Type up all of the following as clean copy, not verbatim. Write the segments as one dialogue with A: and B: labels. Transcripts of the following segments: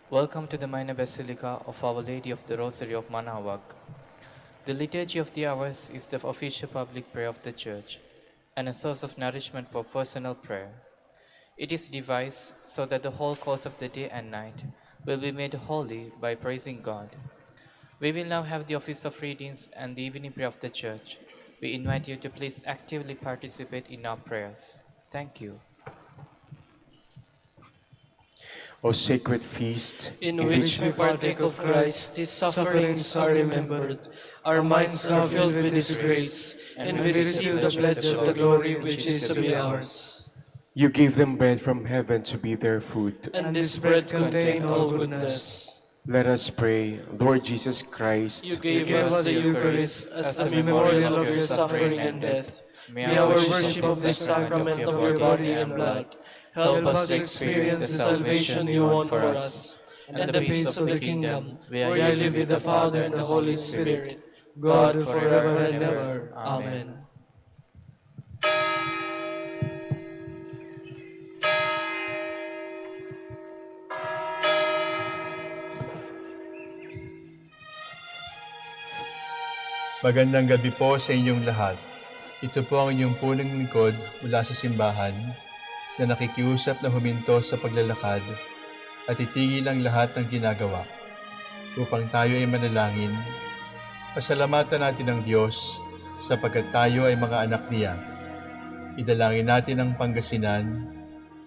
A: Welcome to the Minor Basilica of Our Lady of the Rosary of Manaoag. The Liturgy of the Hours is the official public prayer of the Church and a source of nourishment for personal prayer. It is devised so that the whole course of the day and night will be made holy by praising God. We will now have the office of readings and the evening prayer of the Church. We invite you to please actively participate in our prayers. Thank you.
B: O sacred feast,
C: in which we partake of Christ, His sufferings are remembered, our minds are filled with His grace, and we receive the pledge of the glory which is to be ours.
B: you gave them bread from heaven to be their food.
C: And this bread contained all goodness.
B: Let us pray, Lord Jesus Christ,
C: You gave us the Eucharist as a memorial of your suffering and death. May our worship of the sacrament of your body and blood help us to experience the salvation you won for us, and the peace of the kingdom, where you live with the Father and the Holy Spirit, God forever and ever. Amen.
D: Magandang gabi po sa inyong lahat. Ito po ang inyong punong lingkod mula sa simbahan na nakikiusap na huminto sa paglalakad at itigil ang lahat ng ginagawa upang tayo ay manalangin. Pasalamatan natin ang Diyos sapagkat tayo ay mga anak niya. Idalangin natin ang Pangasinan,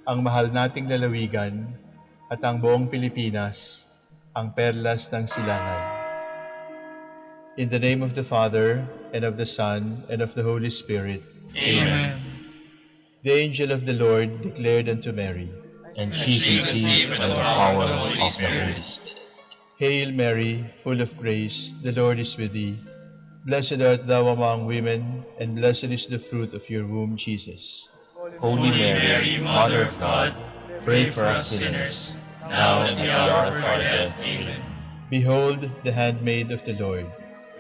D: ang mahal nating lalawigan at ang buong Pilipinas, ang perlas ng silangan. In the name of the Father, and of the Son, and of the Holy Spirit.
E: Amen.
D: The angel of the Lord declared unto Mary,
E: And she conceived by the power of the Holy Spirit.
D: Hail Mary, full of grace, the Lord is with thee. Blessed art thou among women, and blessed is the fruit of your womb, Jesus.
E: Holy Mary, Mother of God, pray for us sinners, now and at the hour of our death. Amen.
D: Behold the handmaid of the Lord.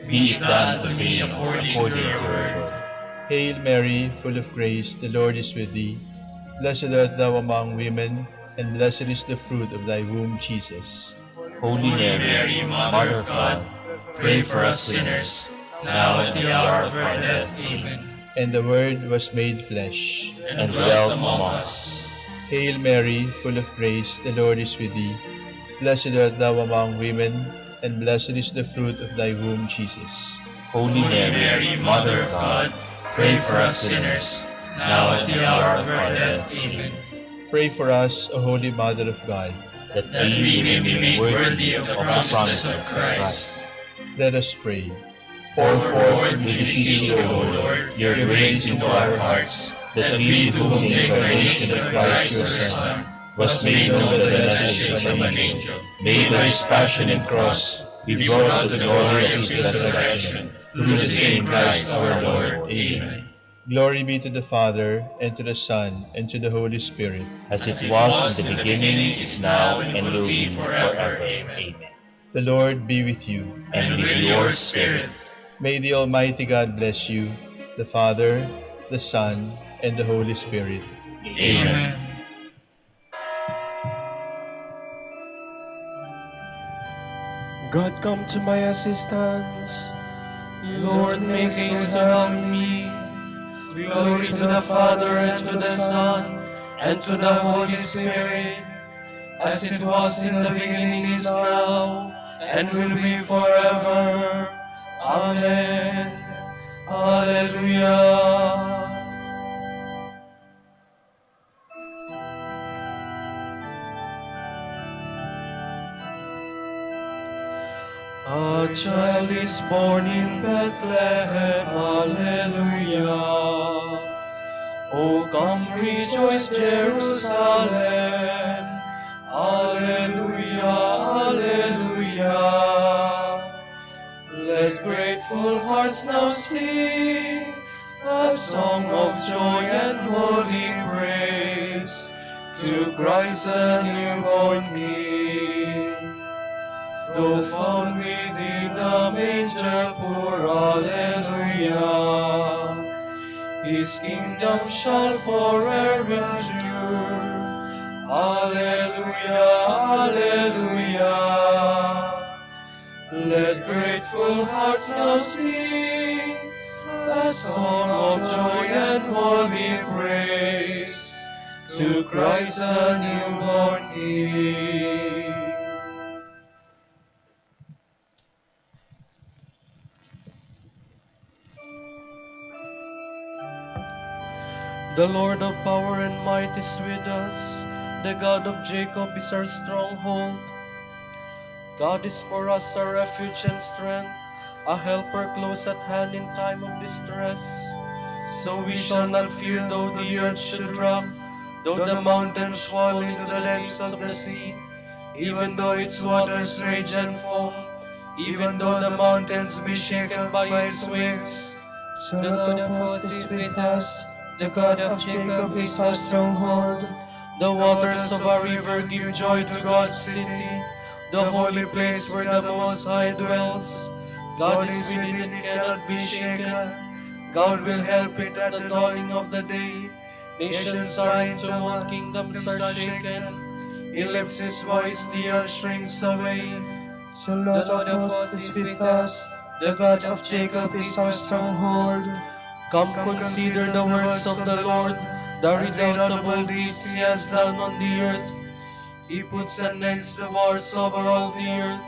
E: Be it done to me according to your word.
D: Hail Mary, full of grace, the Lord is with thee. Blessed art thou among women, and blessed is the fruit of thy womb, Jesus.
E: Holy Mary, Mother of God, pray for us sinners, now and at the hour of our death. Amen.
D: And the Word was made flesh,
E: And dwelt among us.
D: Hail Mary, full of grace, the Lord is with thee. Blessed art thou among women, and blessed is the fruit of thy womb, Jesus.
E: Holy Mary, Mother of God, pray for us sinners, now and at the hour of our death. Amen.
D: Pray for us, O Holy Mother of God.
E: That we may be made worthy of the promises of Christ.
D: Let us pray.
E: Pour forth, we beseech you, O Lord, your grace into our hearts, that we, to whom the incarnation of Christ your Son was made known by the message of an angel, made by his passion and cross, be brought to the glory of his resurrection, through the same Christ our Lord. Amen.
D: Glory be to the Father, and to the Son, and to the Holy Spirit.
E: As it was in the beginning, is now, and will be forever. Amen.
D: The Lord be with you.
E: And with your spirit.
D: May the Almighty God bless you, the Father, the Son, and the Holy Spirit.
E: Amen.
B: God come to my assistance.
C: Lord, make haste to help me. Glory to the Father, and to the Son, and to the Holy Spirit, as it was in the beginning, is now, and will be forever. Amen. Hallelujah. A child is born in Bethlehem, Alleluia. O come rejoice, Jerusalem, Alleluia, Alleluia. Let grateful hearts now sing a song of joy and holy praise to Christ the newborn King. Though found within the manger poor, Alleluia. His kingdom shall forever endure, Alleluia, Alleluia. Let grateful hearts now sing a song of joy and holy praise to Christ the newborn King. The Lord of power and might is with us. The God of Jacob is our stronghold. God is for us a refuge and strength, a helper close at hand in time of distress. So we shall not fear though the earth should rock, though the mountains fall into the depths of the sea, even though its waters rage and foam, even though the mountains be shaken by its waves.
F: The Lord of hosts is with us, the God of Jacob is our stronghold.
C: The waters of our river give joy to God's city, the holy place where the Most High dwells. God is within it, cannot be shaken. God will help it at the dawning of the day. Nations are in tumult, kingdoms are shaken. He lifts his voice, the earth shrinks away.
F: The Lord of hosts is with us, the God of Jacob is our stronghold.
C: Come consider the works of the Lord, the redoubtable deeds he has done on the earth. He puts an end to wars over all the earth.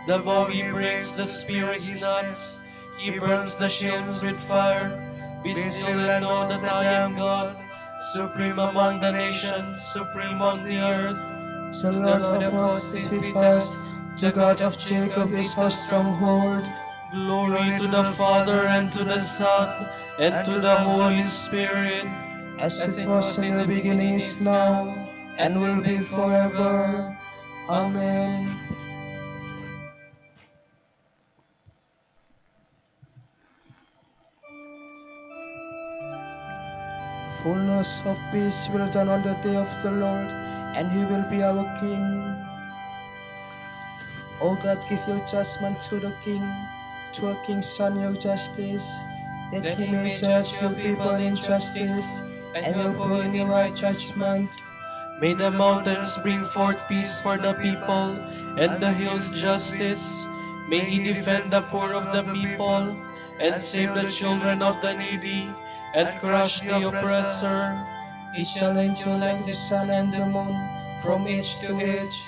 C: The bow he breaks, the spear he snaps. He burns the shields with fire. Be still and know that I am God, supreme among the nations, supreme on the earth.
F: The Lord of hosts is with us, the God of Jacob is our stronghold.
C: Glory to the Father, and to the Son, and to the Holy Spirit.
F: As it was in the beginning, is now, and will be forever. Amen. Fullness of peace will dawn on the day of the Lord, and he will be our King. O God, give your judgment to the King, to a king's son your justice, that he may judge your people in justice, and your poor in right judgment.
C: May the mountains bring forth peace for the people, and the hills justice. May he defend the poor of the people, and save the children of the needy, and crush the oppressor.
F: He shall endure like the sun and the moon, from age to age.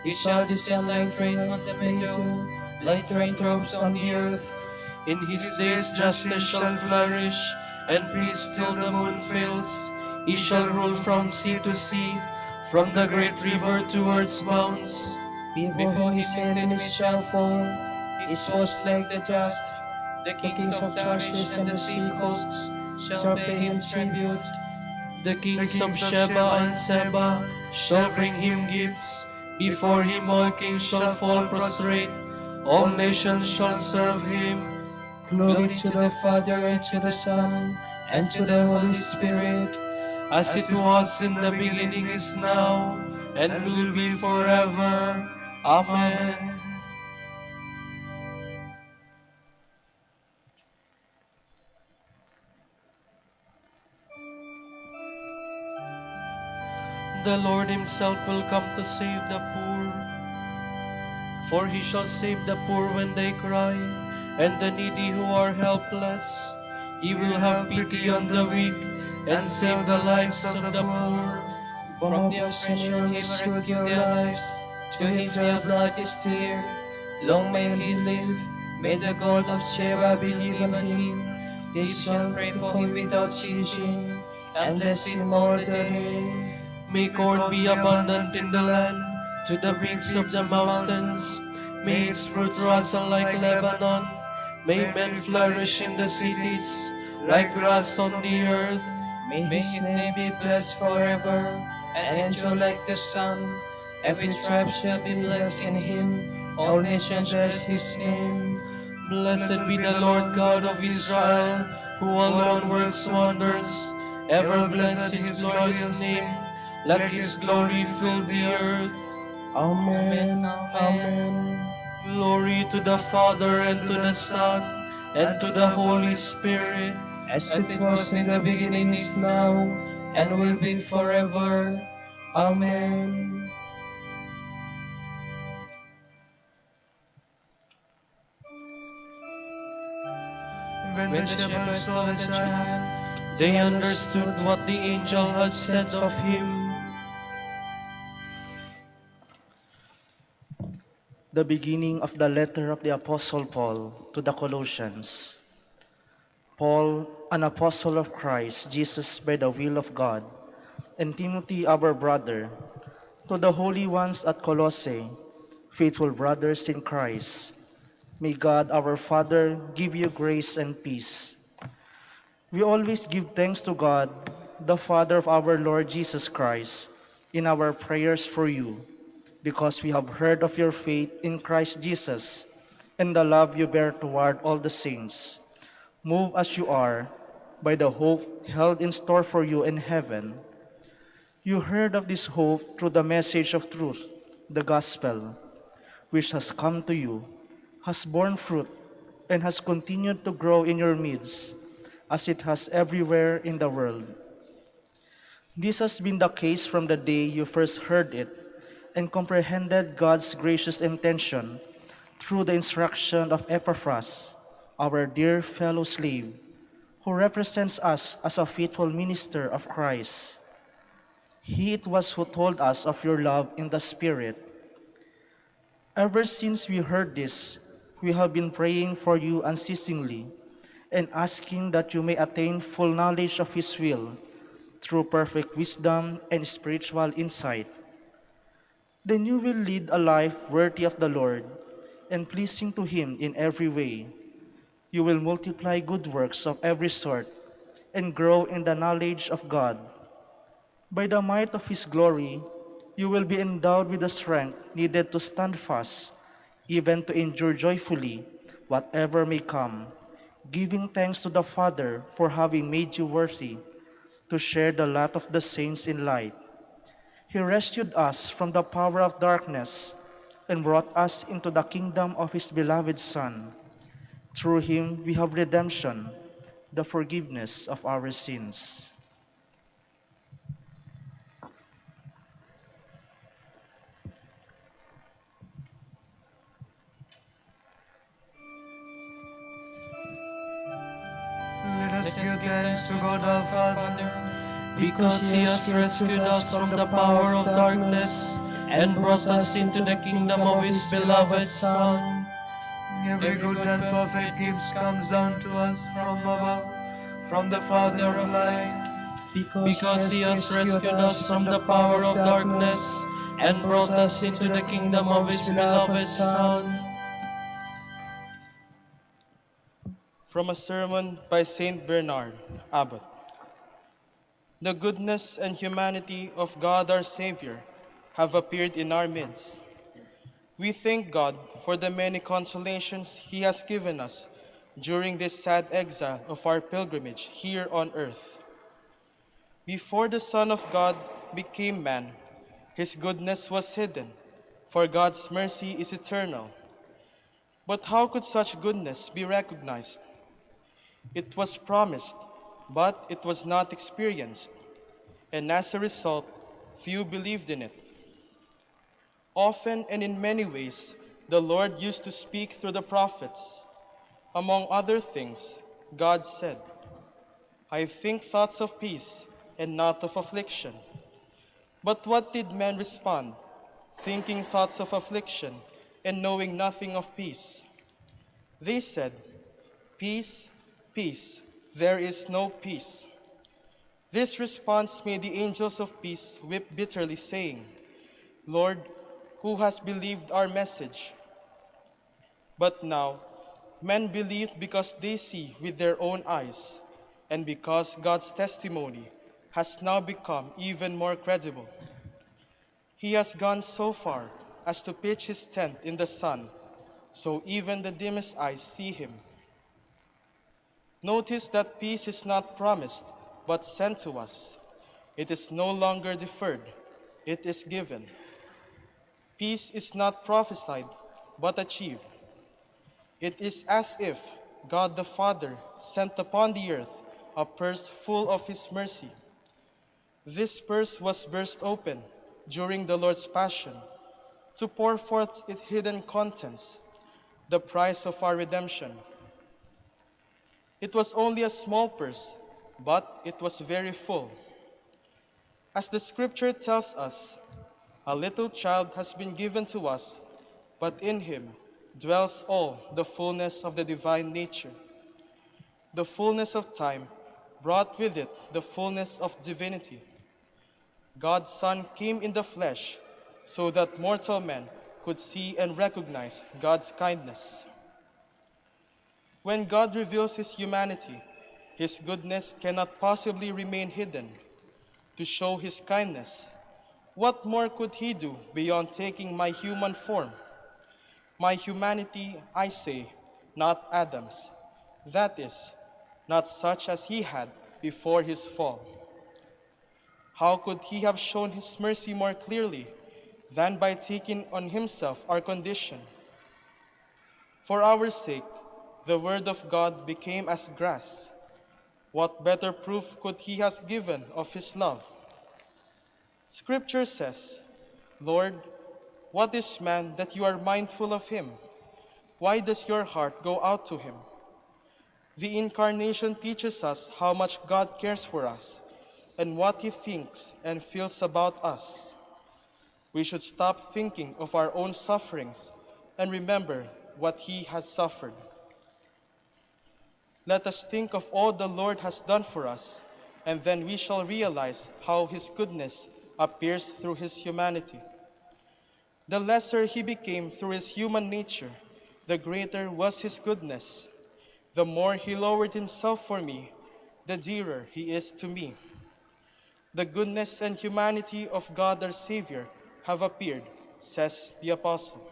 F: He shall descend like rain on the meadow, like raindrops on the earth.
C: In his days justice shall flourish, and peace till the moon fails. He shall rule from sea to sea, from the great river towards bounds.
F: Before his enemies shall fall, his host like the dust. The kings of Tarshish and the sea coasts shall pay him tribute.
C: The kings of Sheba and Seba shall bring him gifts. Before him all kings shall fall prostrate. All nations shall serve him.
F: Glory to the Father, and to the Son, and to the Holy Spirit.
C: As it was in the beginning, is now, and will be forever. Amen. The Lord himself will come to save the poor. For he shall save the poor when they cry, and the needy who are helpless. He will have pity on the weak, and save the lives of the poor.
F: From the oppression he rescued your lives, to him their blood is dear. Long may he live, may the God of Sheba be given him. They shall pray for him without ceasing, and bless him all the day.
C: May corn be abundant in the land, to the peaks of the mountains. May its fruit rustle like Lebanon. May men flourish in the cities, like grass on the earth.
F: May his name be blessed forever, and endure like the sun. Every tribe shall be blessed in him, all nations bless his name.
C: Blessed be the Lord God of Israel, who alone works wonders. Ever bless his glorious name. Let his glory fill the earth.
F: Amen. Amen.
C: Glory to the Father, and to the Son, and to the Holy Spirit.
F: As it was in the beginning, is now, and will be forever. Amen.
C: When the shepherds saw the child, they understood what the angel had said of him.
G: The beginning of the letter of the Apostle Paul to the Colossians. Paul, an apostle of Christ Jesus by the will of God, and Timothy our brother, to the holy ones at Colossae, faithful brothers in Christ, may God our Father give you grace and peace. We always give thanks to God, the Father of our Lord Jesus Christ, in our prayers for you, because we have heard of your faith in Christ Jesus and the love you bear toward all the saints. Moved as you are by the hope held in store for you in heaven. You heard of this hope through the message of truth, the gospel, which has come to you, has borne fruit, and has continued to grow in your midst, as it has everywhere in the world. This has been the case from the day you first heard it and comprehended God's gracious intention through the instruction of Epaphras, our dear fellow slave, who represents us as a faithful minister of Christ. He it was who told us of your love in the Spirit. Ever since we heard this, we have been praying for you unceasingly and asking that you may attain full knowledge of His will through perfect wisdom and spiritual insight. Then you will lead a life worthy of the Lord and pleasing to Him in every way. You will multiply good works of every sort and grow in the knowledge of God. By the might of His glory, you will be endowed with the strength needed to stand fast, even to endure joyfully whatever may come, giving thanks to the Father for having made you worthy to share the lot of the saints in light. He rescued us from the power of darkness and brought us into the kingdom of His beloved Son. Through Him we have redemption, the forgiveness of our sins.
C: Let us give thanks to God our Father, because He has rescued us from the power of darkness and brought us into the kingdom of His beloved Son.
H: Every good and perfect gift comes down to us from above, from the Father of light.
C: Because He has rescued us from the power of darkness and brought us into the kingdom of His beloved Son.
I: From a sermon by Saint Bernard, Abbot. The goodness and humanity of God our Savior have appeared in our midst. We thank God for the many consolations He has given us during this sad exile of our pilgrimage here on earth. Before the Son of God became man, His goodness was hidden, for God's mercy is eternal. But how could such goodness be recognized? It was promised, but it was not experienced, and as a result, few believed in it. Often and in many ways, the Lord used to speak through the prophets. Among other things, God said, "I think thoughts of peace and not of affliction." But what did men respond, thinking thoughts of affliction and knowing nothing of peace? They said, "Peace, peace, there is no peace." This response made the angels of peace weep bitterly, saying, "Lord, who has believed our message?" But now, men believe because they see with their own eyes, and because God's testimony has now become even more credible. He has gone so far as to pitch His tent in the sun, so even the dimmest eyes see Him. Notice that peace is not promised, but sent to us. It is no longer deferred, it is given. Peace is not prophesied, but achieved. It is as if God the Father sent upon the earth a purse full of His mercy. This purse was burst open during the Lord's Passion to pour forth its hidden contents, the price of our redemption. It was only a small purse, but it was very full. As the scripture tells us, a little child has been given to us, but in him dwells all the fullness of the divine nature. The fullness of time brought with it the fullness of divinity. God's Son came in the flesh so that mortal men could see and recognize God's kindness. When God reveals his humanity, his goodness cannot possibly remain hidden. To show his kindness, what more could he do beyond taking my human form? My humanity, I say, not Adam's. That is, not such as he had before his fall. How could he have shown his mercy more clearly than by taking on himself our condition? For our sake, the word of God became as grass. What better proof could he have given of his love? Scripture says, Lord, what is man that you are mindful of him? Why does your heart go out to him? The Incarnation teaches us how much God cares for us and what he thinks and feels about us. We should stop thinking of our own sufferings and remember what he has suffered. Let us think of all the Lord has done for us, and then we shall realize how his goodness appears through his humanity. The lesser he became through his human nature, the greater was his goodness. The more he lowered himself for me, the dearer he is to me. The goodness and humanity of God our Savior have appeared, says the Apostle.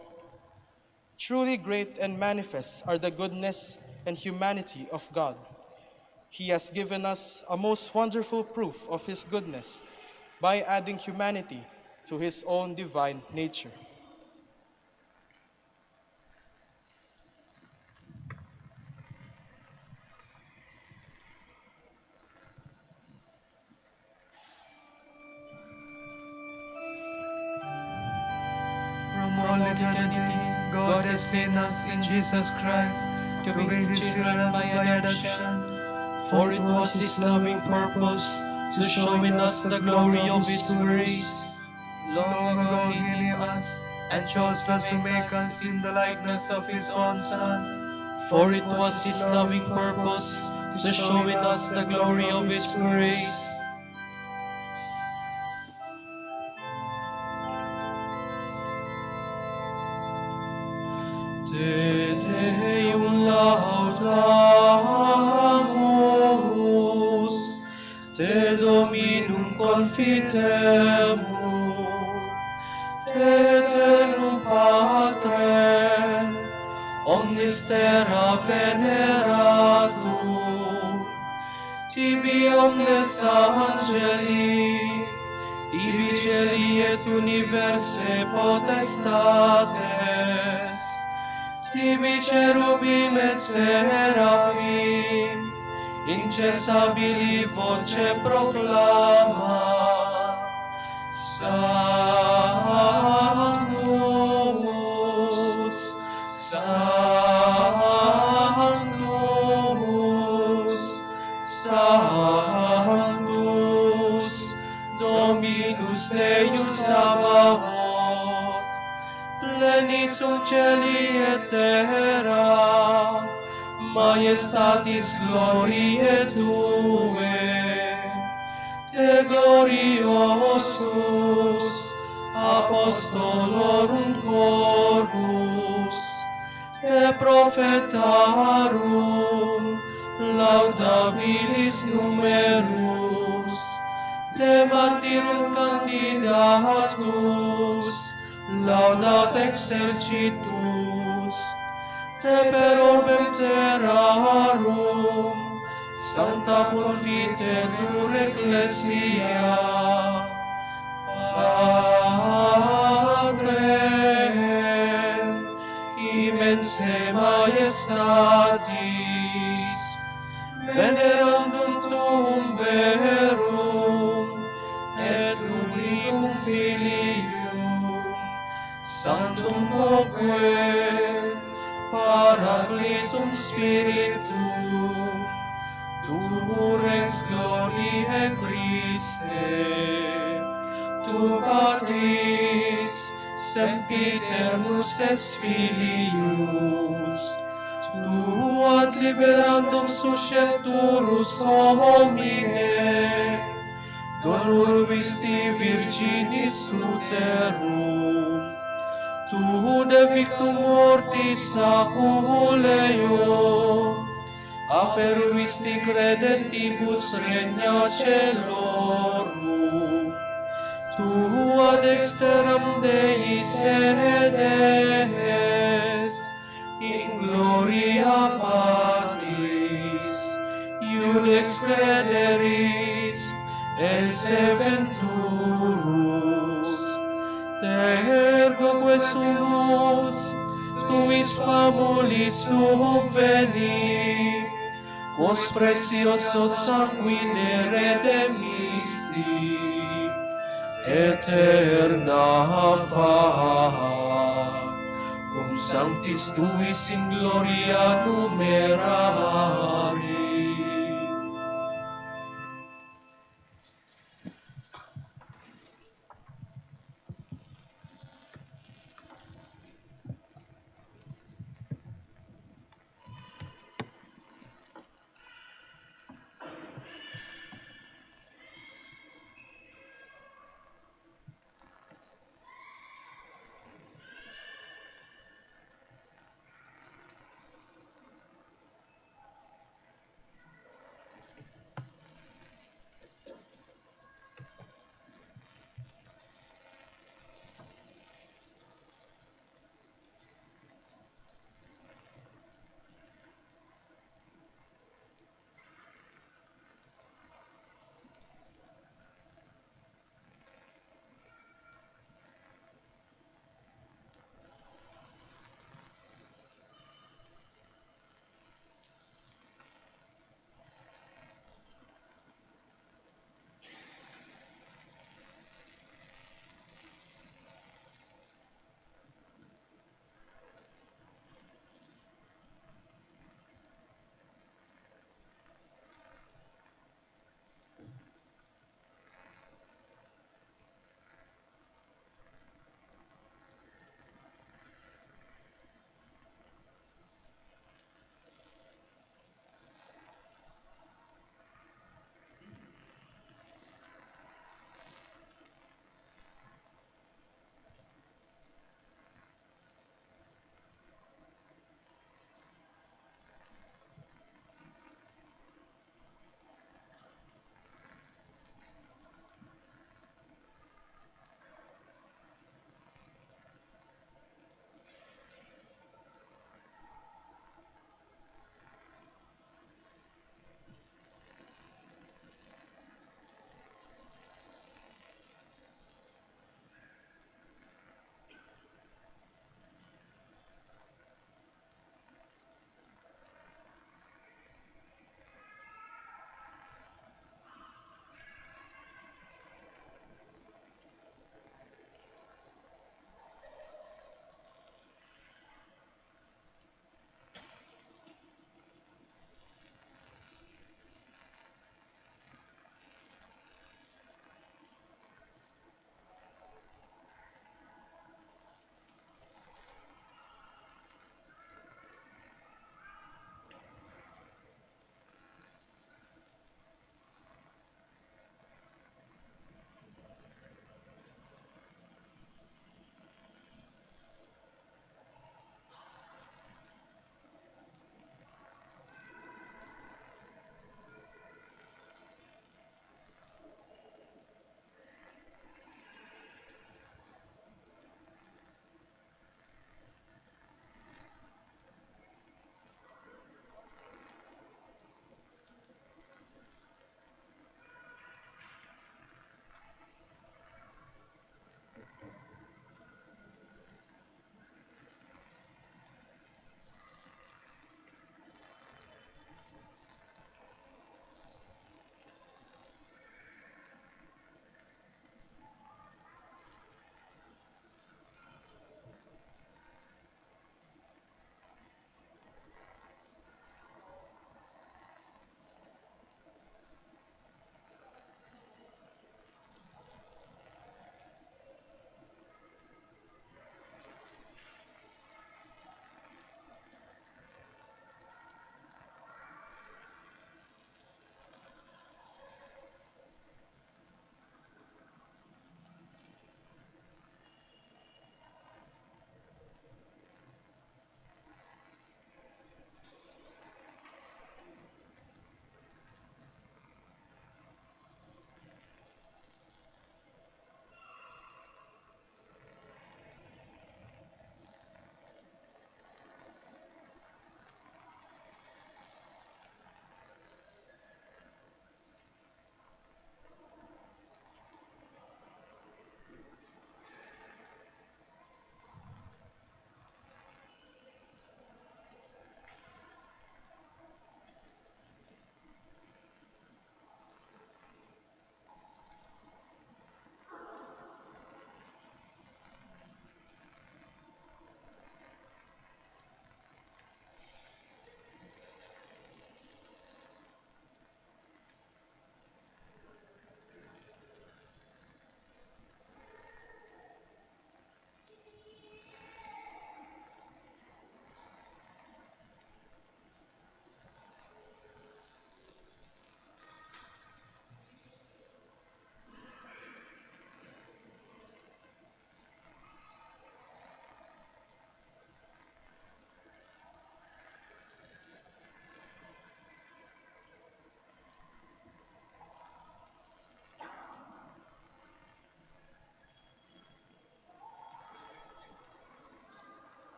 I: Truly great and manifest are the goodness and humanity of God. He has given us a most wonderful proof of his goodness by adding humanity to his own divine nature.
H: From all eternity, God has slain us in Jesus Christ to be his children by adoption.
C: For it was his loving purpose to show in us the glory of his grace.
H: Long ago he knew us and chose us to make us in the likeness of his own Son.
C: For it was his loving purpose to show in us the glory of his grace. Te Deum laudamus, Te Dominum confitemur, Te Eternum Patrem, omnis terra veneratur, Tibi omnes angeli, Tibi celi et universe potestates, Tibi cherubim et seraphim, incessabili voce proclamat, Sanctus, Sanctus, Sanctus, Dominus Deus Sabaoth, plenis sunt celi et terra, majestatis gloriae Tue. Te gloriosus, apostolorum chorus, Te prophetarum, laudabilis numerus, Te martyrum candidatus, laudat exercitus, Te per orbem terrarum, Sancta confitetur Ecclesia, Patrem, immense majestatis, venerandum tuum verum, et unicum Filii,
F: moque, Paracletum Spiritu, tu Rex Gloriae Christe, tu Patris, sempiternus es Filius, tu ad liberandum suscepturus homine, dolor visti virginis uterum, tu de victum mortis aculeo, aperuisti credentibus regna celorum, tu ad exteram Dei sedes, in gloria Patris, iudex crederis, esse venturus, ergo que sumus, tuis famulis subveni, quos precioso sanguine redemisti, eterna fa, cum sanctis tuis in gloria numerari.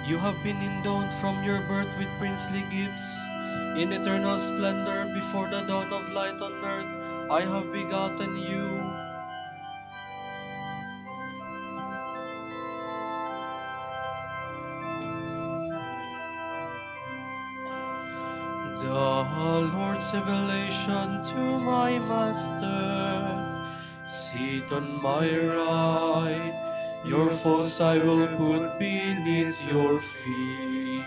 C: You have been endowed from your birth with princely gifts. In eternal splendor before the dawn of light on earth, I have begotten you. The Lord's revelation to my Master. Sit on my right, your foes I will put beneath your feet.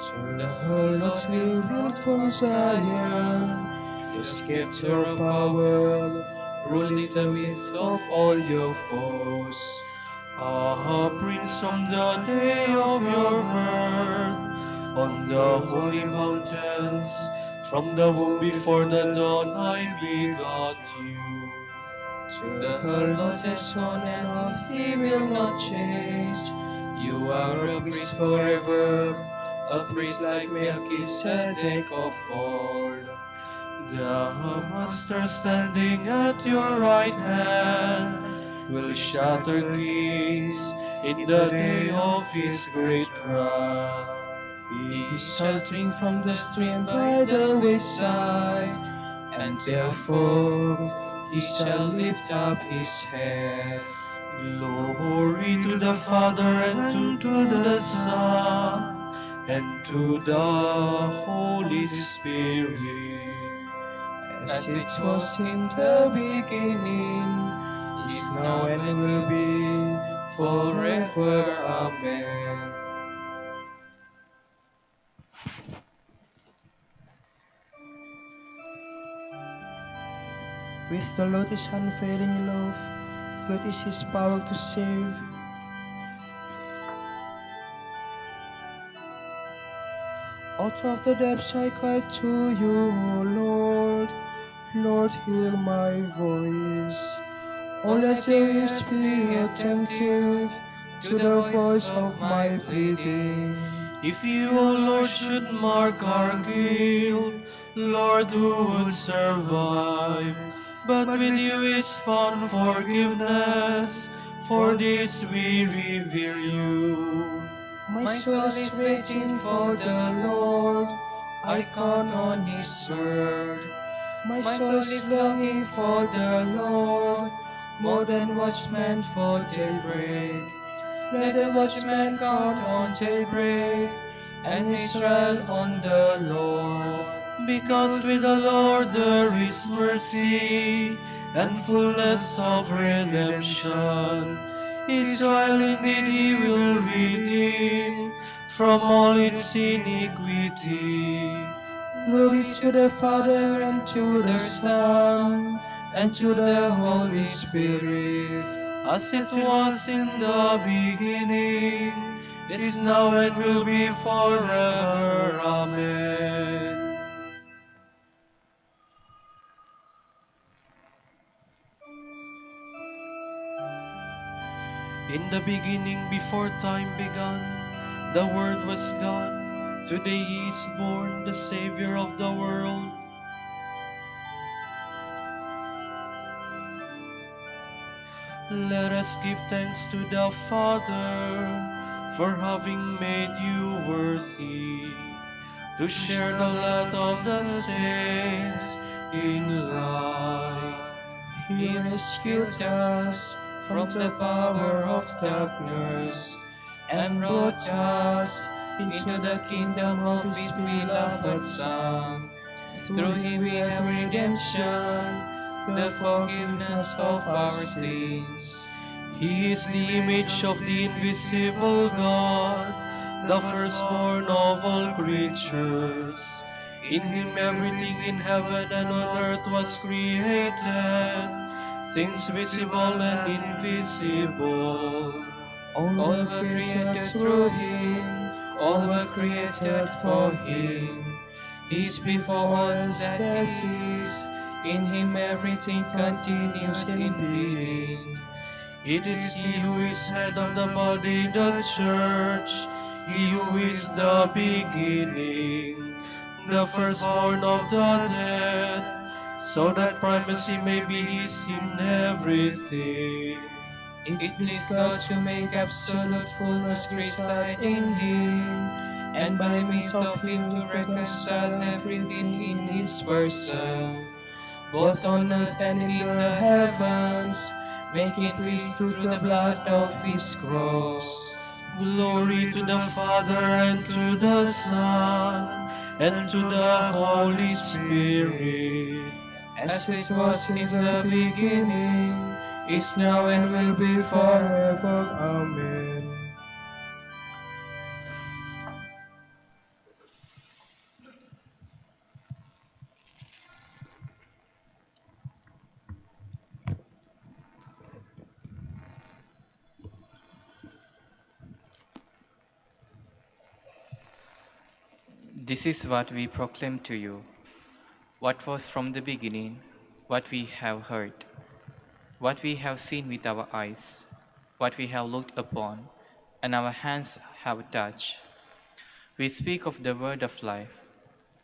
F: To the harlots we built from Zion, just gift your power, ruling the midst of all your foes.
C: Ah, Prince, from the day of your birth, on the holy mountains, from the womb before the dawn I begot you.
F: To the harlot has sworn an oath he will not change. You are a priest forever, a priest like Melchizedek of old.
C: The Master standing at your right hand will shatter kings in the day of his great wrath.
F: He shall drink from the stream by the wayside, and therefore he shall lift up his head.
C: Glory to the Father, and to the Son, and to the Holy Spirit.
F: As it was in the beginning, is now and will be, forever. Amen. With the Lord is unfailing love, great is his power to save. Out of the depths I cry to you, O Lord. Lord, hear my voice. Oh, let your ears be attentive to the voice of my pleading.
C: If you, O Lord, should mark our guilt, Lord, who would survive? But with you is found forgiveness, for this we revere you.
F: My soul is waiting for the Lord. I count on his word. My soul is longing for the Lord, more than watchmen for daybreak. Let the watchman count on daybreak, and Israel on the Lord.
C: Because with the Lord there is mercy, and fullness of redemption. Israel indeed he will redeem from all its iniquity.
F: Glory to the Father, and to the Son, and to the Holy Spirit.
C: As it was in the beginning, is now and will be forever. Amen. In the beginning, before time began, the Word was God. Today he is born, the Savior of the world. Let us give thanks to the Father for having made you worthy to share the lot of the saints in light.
F: He rescued us from the power of darkness, and brought us into the kingdom of his beloved Son. Through him we have redemption, the forgiveness of our sins.
C: He is the image of the invisible God, the firstborn of all creatures. In him everything in heaven and on earth was created, things visible and invisible.
F: All were created through him, all were created for him. He is before us that is, in him everything continues in being.
C: It is he who is head of the body, the church, he who is the beginning, the firstborn of the dead, so that primacy may be his in everything.
F: It pleased God to make absolute fullness reside in him, and by means of him to reconcile everything in his person, both on earth and in the heavens, making peace through the blood of his cross.
C: Glory to the Father, and to the Son, and to the Holy Spirit.
F: As it was in the beginning, is now, and will be forever. Amen.
A: This is what we proclaim to you, what was from the beginning, what we have heard, what we have seen with our eyes, what we have looked upon, and our hands have touched. We speak of the word of life.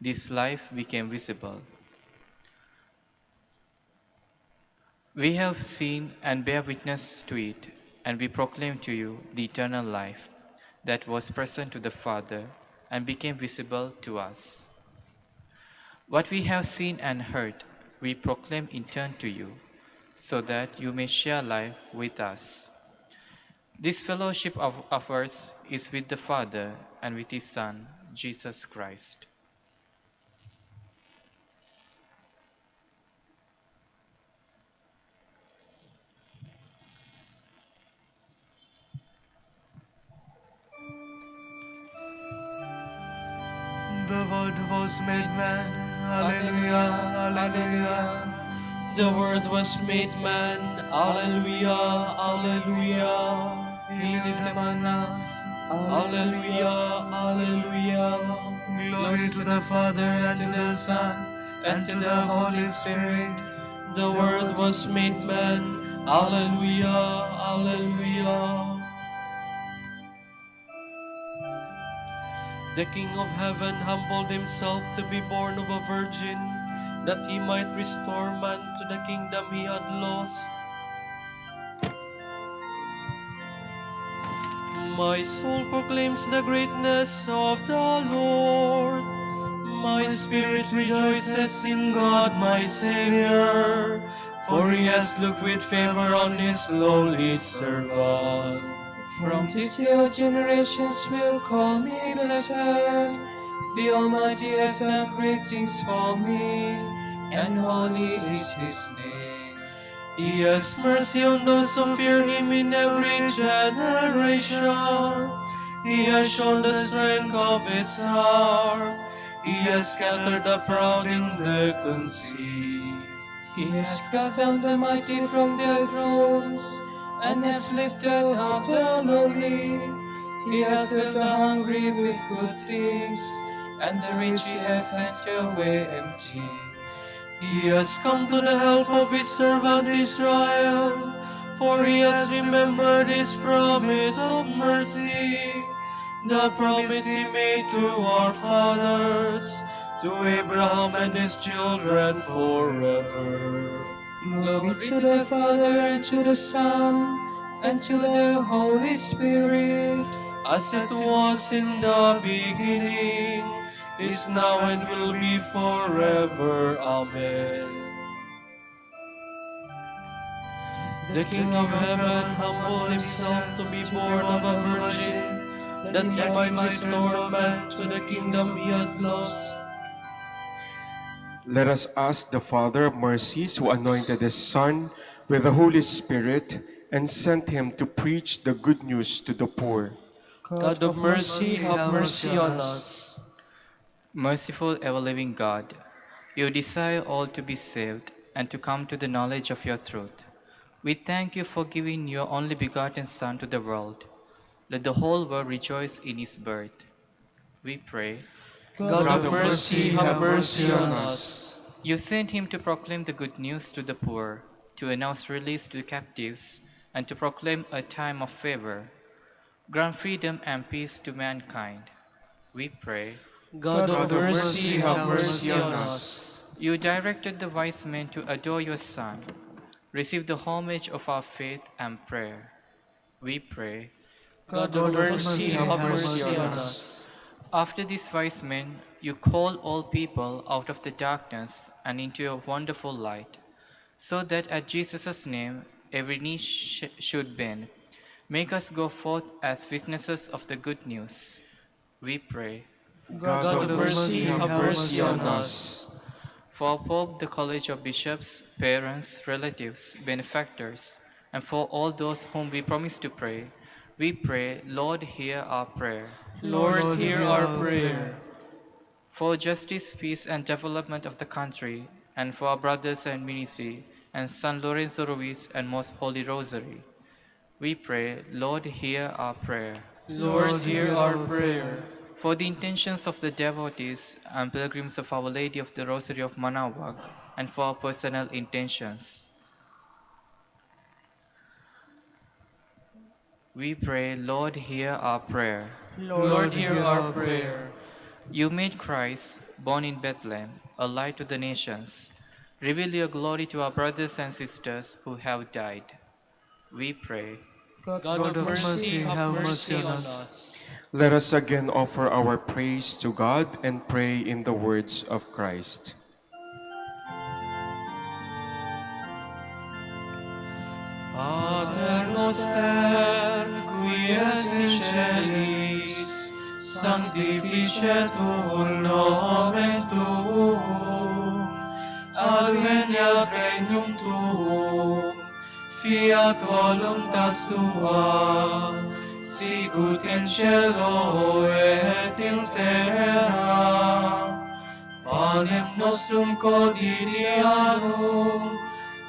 A: This life became visible. We have seen and bear witness to it, and we proclaim to you the eternal life that was present to the Father and became visible to us. What we have seen and heard, we proclaim in turn to you, so that you may share life with us. This fellowship of ours is with the Father and with His Son, Jesus Christ.
C: The Word was made man. Alleluia, alleluia. The Word was made man. Alleluia, alleluia.
F: He lived among us.
C: Alleluia, alleluia. Glory to the Father, and to the Son, and to the Holy Spirit. The Word was made man. Alleluia, alleluia. The King of heaven humbled himself to be born of a virgin, that he might restore man to the kingdom he had lost. My soul proclaims the greatness of the Lord. My spirit rejoices in God my Savior, for he has looked with favor on his lowly servant.
F: From this your generations will call me blessed. The Almighty has done great things for me, and holy is his name.
C: He has mercy on those who fear him in every generation. He has shown the strength of his heart. He has scattered the proud in the conceit.
F: He has cast down the mighty from their thrones, and has lifted up the lowly. He has filled the hungry with good things, and the rich he has sent away empty.
C: He has come to the help of his servant Israel, for he has remembered his promise of mercy, the promise he made to our fathers, to Abraham and his children forever.
F: Glory to the Father, and to the Son, and to the Holy Spirit,
C: as it was in the beginning, is now, and will be forever. Amen. The King of heaven humbled himself to be born of a virgin, that he might restore man to the kingdom he had lost.
B: Let us ask the Father of mercies, who anointed his Son with the Holy Spirit and sent him to preach the good news to the poor.
C: God of mercy, have mercy on us.
A: Merciful ever-living God, you desire all to be saved and to come to the knowledge of your truth. We thank you for giving your only begotten Son to the world. Let the whole world rejoice in his birth. We pray,
C: God of mercy, have mercy on us.
A: you sent him to proclaim the good news to the poor, to announce release to captives, and to proclaim a time of favor. Grant freedom and peace to mankind. We pray,
C: God of mercy, have mercy on us.
A: you directed the wise men to adore your Son. receive the homage of our faith and prayer. We pray.
C: God of mercy, have mercy on us.
A: After these wise men, you call all people out of the darkness and into your wonderful light, so that at Jesus' name every knee should bend. Make us go forth as witnesses of the good news. We pray.
C: God of mercy, have mercy on us.
A: For our Pope, the College of Bishops, parents, relatives, benefactors, and for all those whom we promise to pray, we pray, Lord, hear our prayer.
C: Lord, hear our prayer.
A: For justice, peace, and development of the country, and for our brothers and ministry, and San Lorenzo Ruiz and Most Holy Rosary, we pray, Lord, hear our prayer.
C: Lord, hear our prayer.
A: For the intentions of the devotees and pilgrims of Our Lady of the Rosary of Manaoag, and for our personal intentions, we pray, Lord, hear our prayer.
C: Lord, hear our prayer.
A: You made Christ, born in Bethlehem, a light to the nations. Reveal your glory to our brothers and sisters who have died. We pray.
C: God of mercy, have mercy on us.
B: Let us again offer our praise to God and pray in the words of Christ.
C: Pater noster, qui es in celis, sanctificetur nomen tuum, adveniat regnum tuum, fiat voluntas tua, sicut in cielo et in terra. Panem nostrum quotidianum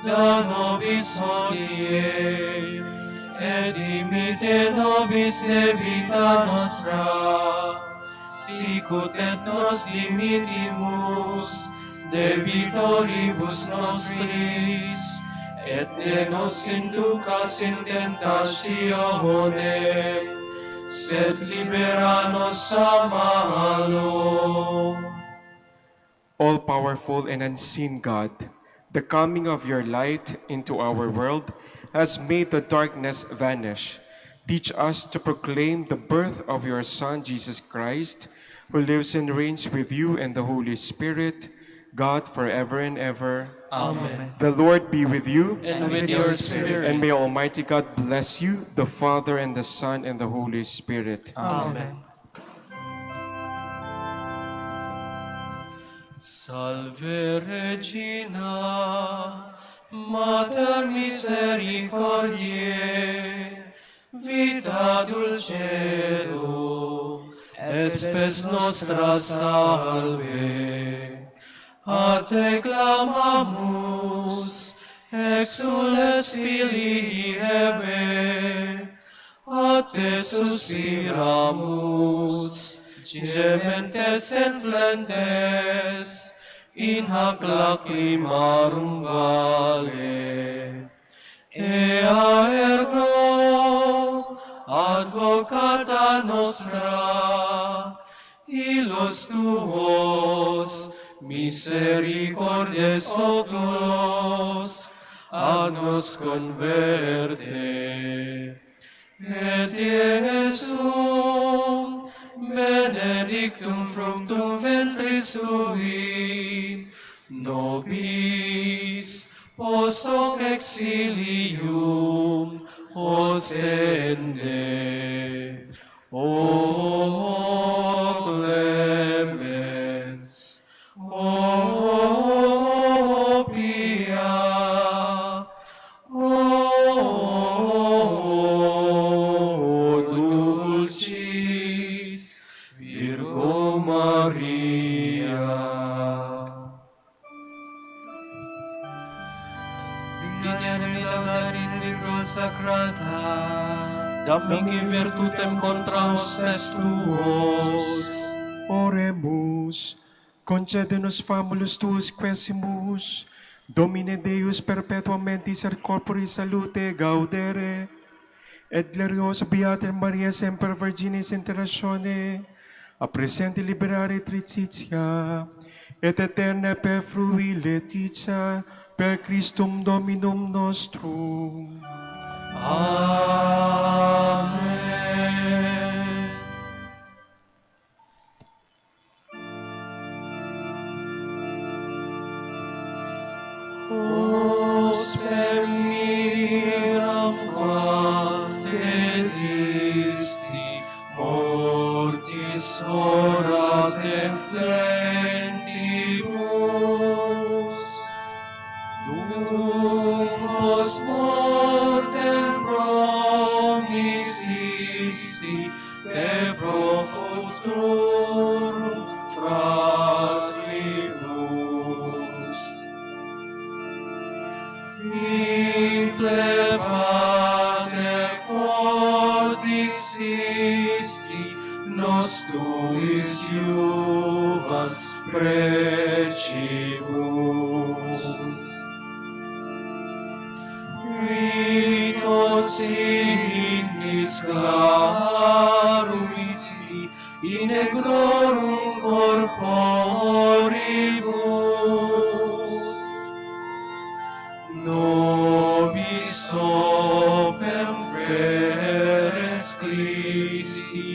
C: da nobis hodie, et dimite nobis debita nostra, sicut et nos dimitimus debitoribus nostris, et ne nos inducas in tentationem, sed libera nos a malo.
B: All-powerful and unseen God, the coming of your light into our world has made the darkness vanish. Teach us to proclaim the birth of your Son, Jesus Christ, who lives and reigns with you and the Holy Spirit, God forever and ever.
C: Amen.
B: The Lord be with you.
C: And with your spirit.
B: And may Almighty God bless you, the Father and the Son and the Holy Spirit.
C: Amen. Salve Regina, Mater misericordiae, vita dulcedo, et spes nostra salve. A te clamamus, exules filii Eve, a te suspiramus, gementes et flentes, in hac lacrimarum vale. Ea ergo, advocata nostra, illos tuos, misericordes oculos, ad nos converte. Et Iesum, benedictum fructum ventris tui, nobis post hoc exilium ostende. O clemens, O pia, O dulcis Virgo Maria.
H: Dignare laudarit Virgo Sacrata,
C: Dammi virtutem contra hostes tuos.
B: Oremus, concede-nos famulus tuus quesimus, Domine Deus perpetuamente ser corpore salute gaudere, et gloriosa Beater Maria semper Virginis intercessione, a presente liberare tricitia, et eterna per frui letitia, Per Christum Dominum nostrum.
C: Amen. Os miram quate disti, mortis ora te flentibus, dum post mortem promisisti, te pro futurum fratribus. Imple pater quod existi, nos tuis iuvans precibus. Qui tot signis clarum isti, in negrorum corporibus, nobis opem feres Christi,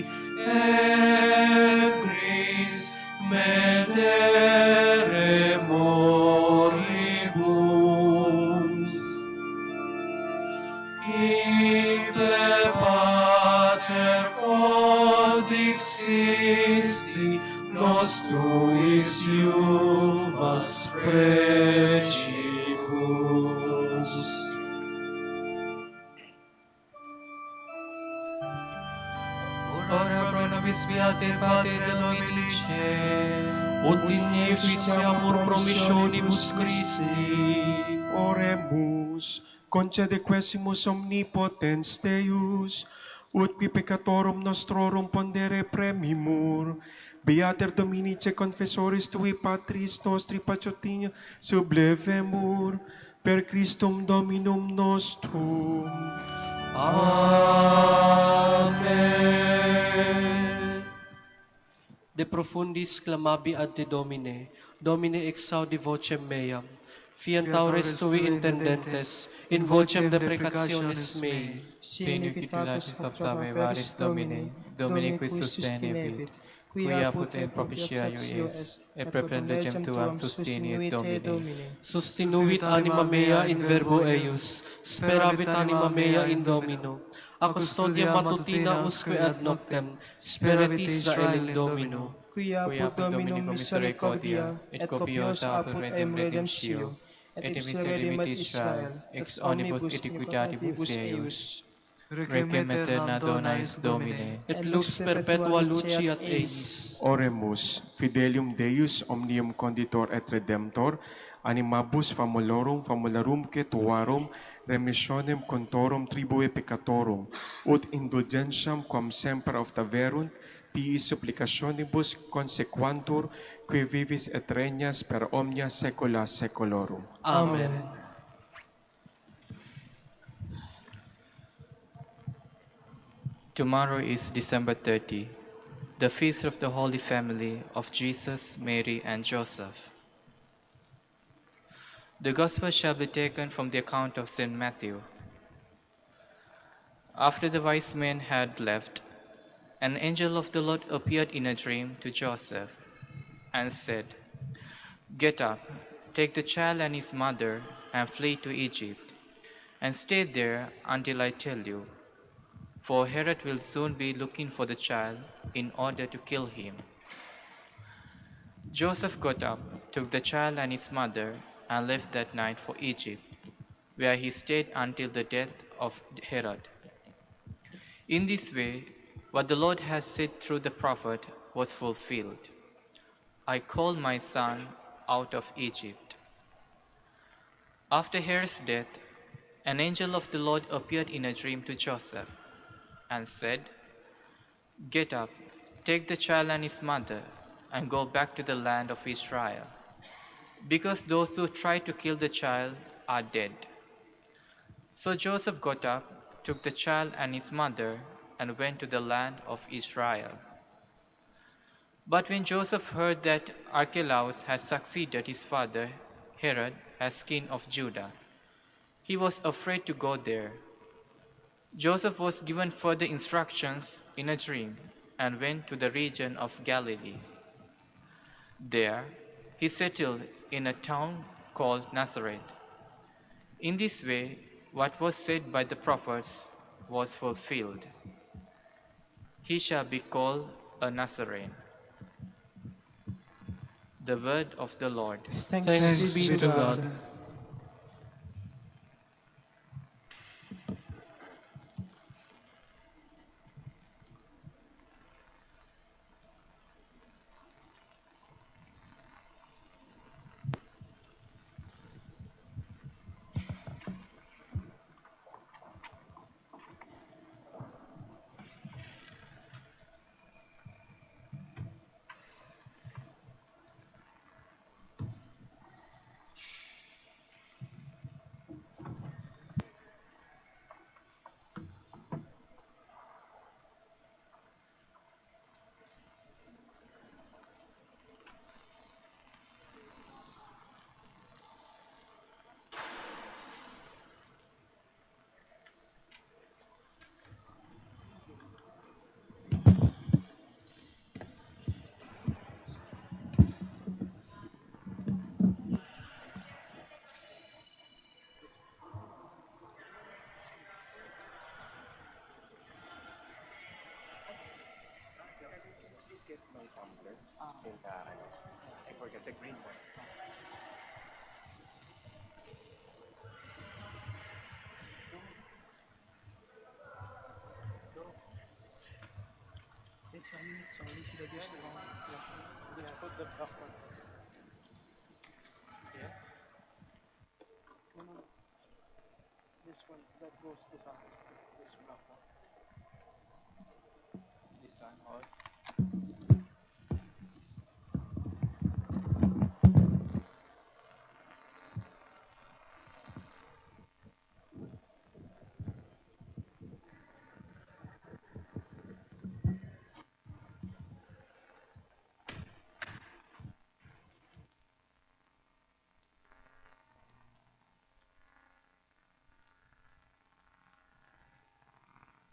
C: ebris medere moribus. Imple pater quod existi, nos tuis iuvas precibus.
H: Ora pro nobis beate Pater Dominice,
C: Ut dignificiamur promissionibus Christi.
B: Oremus, concede quesimus omnipotens Deus, ut qui peccatorum nostrorum pondere premimur, Beater Dominice confessoris tui Patris nostri patriotinio sublevemur, per Christum Dominum nostrum.
C: Amen. De profundis clamabi ad te Domine, Domine exaudi vocem meam, fiantaures tui intendentes, in vocem deprecationis mei.
A: Sine quitulatis obsame varis Domine, Domine qui sustenebit, quia apud in propitiaio est, et per legem tuam susteniet Domine.
C: Sustinuit anima mea in verbo eius, speravit anima mea in Domino. A custodia matutina usque ad noctem, sperat Israel in Domino.
F: Quia apud Dominum misericordia, et copiosa apud em redemptio, et ipse redimet Israel, ex omnibus iniquitatibus eius.
A: Requiem aeterna dona est Domine,
C: Et lux perpetua luciat eis.
B: Oremus, fidelium Deus omnium conditor et redemptor, animabus famularum tuarum, remissionem contorum tribue peccatorum, ut indulgentiam quam semper oftaverunt, piis supplicationibus consequantur, qui vivis et regnas per omnia saecula saeculorum.
C: Amen.
A: Tomorrow is December 30, the feast of the Holy Family of Jesus, Mary, and Joseph. The Gospel shall be taken from the account of St. Matthew. After the wise men had left, an angel of the Lord appeared in a dream to Joseph and said, "Get up, take the child and his mother, and flee to Egypt, and stay there until I tell you. For Herod will soon be looking for the child in order to kill him." Joseph got up, took the child and his mother, and left that night for Egypt, where he stayed until the death of Herod. In this way, what the Lord has said through the prophet was fulfilled. "I called my son out of Egypt." After Herod's death, an angel of the Lord appeared in a dream to Joseph and said, "Get up, take the child and his mother, and go back to the land of Israel, because those who tried to kill the child are dead." So Joseph got up, took the child and his mother, and went to the land of Israel. But when Joseph heard that Archelaus had succeeded his father Herod as king of Judah. He was afraid to go there. Joseph was given further instructions in a dream and went to the region of Galilee. There, he settled in a town called Nazareth. In this way, what was said by the prophets was fulfilled. He shall be called a Nazarene. The word of the Lord.
C: Thanks be to God.
J: This one that goes to the this black one.